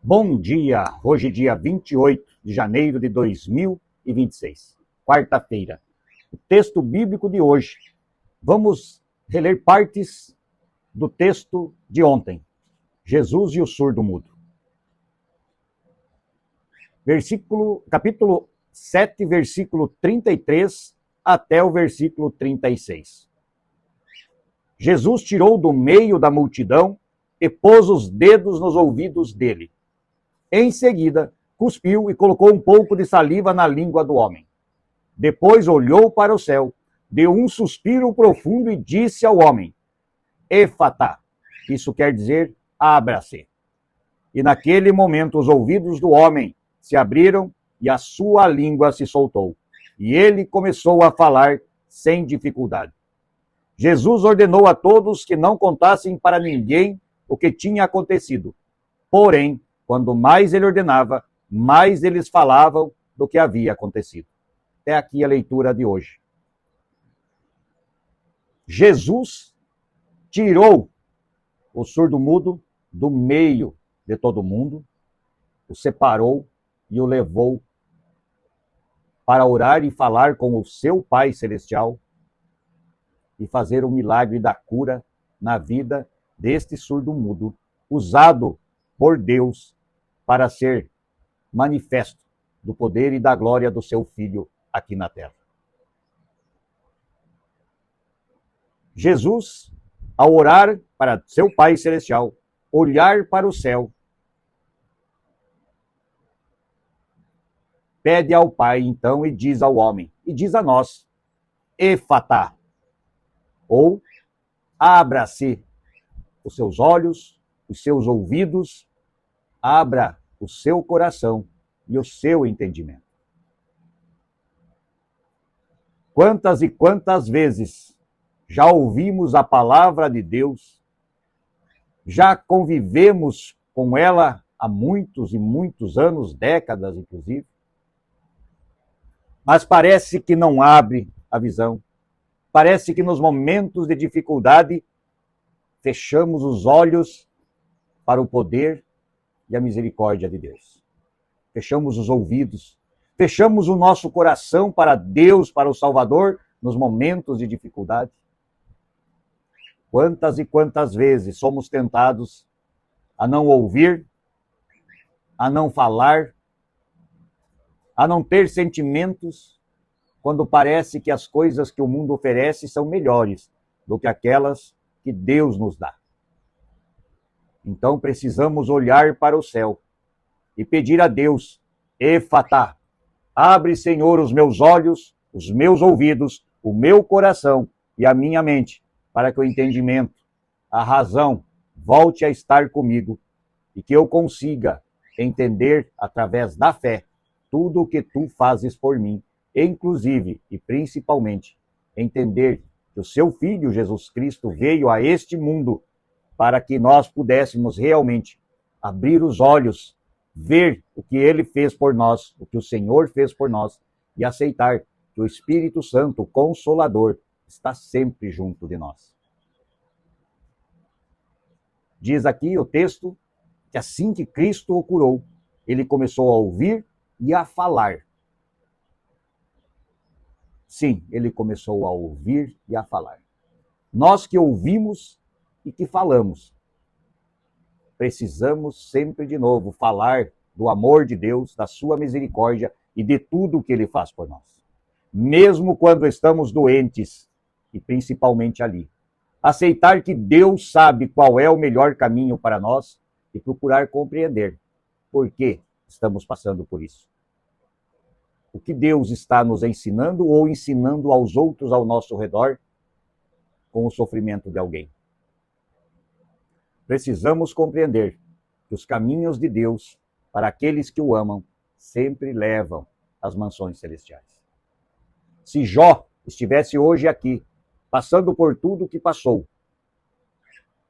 Bom dia! Hoje, dia 28 de janeiro de 2026, quarta-feira. O texto bíblico de hoje. Vamos reler partes do texto de ontem. Jesus e o surdo-mudo. Capítulo 7, versículo 33 até o versículo 36. Jesus tirou do meio da multidão e pôs os dedos nos ouvidos dele. Em seguida, cuspiu e colocou um pouco de saliva na língua do homem. Depois olhou para o céu, deu um suspiro profundo e disse ao homem: Efatá. Isso quer dizer, abra-se. E naquele momento os ouvidos do homem se abriram e a sua língua se soltou. E ele começou a falar sem dificuldade. Jesus ordenou a todos que não contassem para ninguém o que tinha acontecido. Porém, quando mais ele ordenava, mais eles falavam do que havia acontecido. É aqui a leitura de hoje. Jesus tirou o surdo-mudo do meio de todo mundo, o separou e o levou para orar e falar com o seu Pai Celestial e fazer o milagre da cura na vida deste surdo-mudo, usado por Deus para ser manifesto do poder e da glória do seu Filho aqui na terra. Jesus, ao orar para seu Pai Celestial, olhar para o céu, pede ao Pai, então, e diz ao homem, e diz a nós, Efatá, ou abra-se os seus olhos, os seus ouvidos, abra o seu coração e o seu entendimento. Quantas e quantas vezes já ouvimos a palavra de Deus, já convivemos com ela há muitos e muitos anos, décadas inclusive, mas parece que não abre a visão, parece que nos momentos de dificuldade fechamos os olhos para o poder e a misericórdia de Deus. Fechamos os ouvidos, fechamos o nosso coração para Deus, para o Salvador, nos momentos de dificuldade. Quantas e quantas vezes somos tentados a não ouvir, a não falar, a não ter sentimentos, quando parece que as coisas que o mundo oferece são melhores do que aquelas que Deus nos dá. Então precisamos olhar para o céu e pedir a Deus, Efatá, abre, Senhor, os meus olhos, os meus ouvidos, o meu coração e a minha mente, para que o entendimento, a razão, volte a estar comigo e que eu consiga entender, através da fé, tudo o que tu fazes por mim, inclusive e principalmente entender que o seu Filho Jesus Cristo veio a este mundo para que nós pudéssemos realmente abrir os olhos, ver o que ele fez por nós, o que o Senhor fez por nós, e aceitar que o Espírito Santo, o Consolador, está sempre junto de nós. Diz aqui o texto que assim que Cristo o curou, ele começou a ouvir e a falar. Sim, ele começou a ouvir e a falar. Nós que ouvimos e que falamos, precisamos sempre de novo falar do amor de Deus, da sua misericórdia e de tudo o que ele faz por nós. Mesmo quando estamos doentes, e principalmente ali. Aceitar que Deus sabe qual é o melhor caminho para nós e procurar compreender por que estamos passando por isso. O que Deus está nos ensinando ou ensinando aos outros ao nosso redor com o sofrimento de alguém. Precisamos compreender que os caminhos de Deus, para aqueles que o amam, sempre levam às mansões celestiais. Se Jó estivesse hoje aqui, passando por tudo que passou,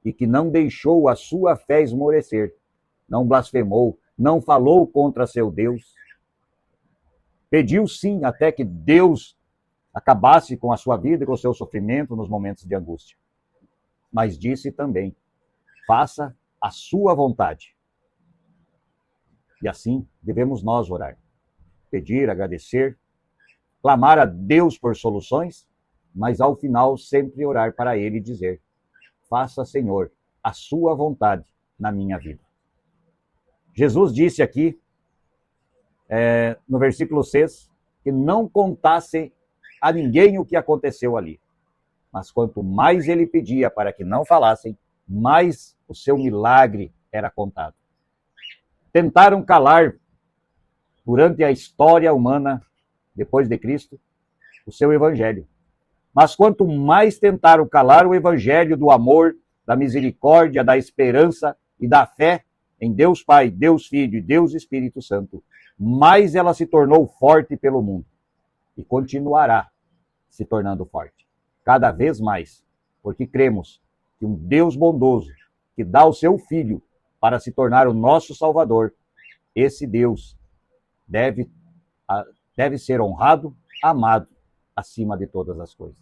e que não deixou a sua fé esmorecer, não blasfemou, não falou contra seu Deus, pediu sim até que Deus acabasse com a sua vida e com o seu sofrimento nos momentos de angústia. Mas disse também, faça a sua vontade. E assim devemos nós orar. Pedir, agradecer, clamar a Deus por soluções, mas ao final sempre orar para Ele e dizer: faça, Senhor, a sua vontade na minha vida. Jesus disse aqui, no versículo 6, que não contasse a ninguém o que aconteceu ali. Mas quanto mais ele pedia para que não falassem, mais o seu milagre era contado. Tentaram calar, durante a história humana, depois de Cristo, o seu evangelho. Mas quanto mais tentaram calar o evangelho do amor, da misericórdia, da esperança e da fé em Deus Pai, Deus Filho e Deus Espírito Santo, mais ela se tornou forte pelo mundo. E continuará se tornando forte, cada vez mais, porque cremos que um Deus bondoso, que dá o seu Filho para se tornar o nosso Salvador, esse Deus deve ser honrado, amado, acima de todas as coisas.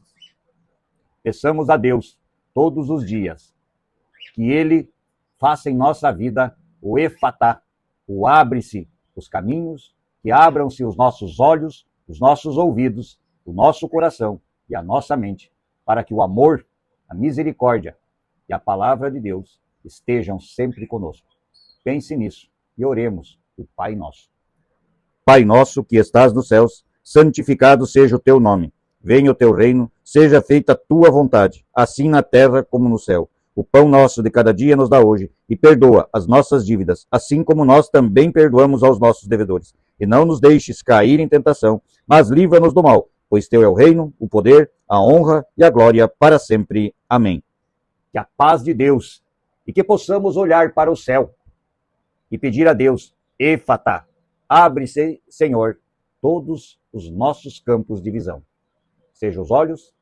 Peçamos a Deus, todos os dias, que Ele faça em nossa vida o efatá, o abre-se os caminhos, que abram-se os nossos olhos, os nossos ouvidos, o nosso coração e a nossa mente, para que o amor, a misericórdia e a palavra de Deus estejam sempre conosco. Pense nisso e oremos o Pai Nosso. Pai nosso que estás nos céus, santificado seja o teu nome. Venha o teu reino, seja feita a tua vontade, assim na terra como no céu. O pão nosso de cada dia nos dá hoje, e perdoa as nossas dívidas, assim como nós também perdoamos aos nossos devedores. E não nos deixes cair em tentação, mas livra-nos do mal, pois teu é o reino, o poder, a honra e a glória para sempre. Amém. Que a paz de Deus, e que possamos olhar para o céu e pedir a Deus: efatá, abre-se, Senhor, todos os nossos campos de visão. Seja os olhos,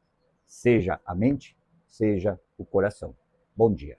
seja a mente, seja o coração. Bom dia.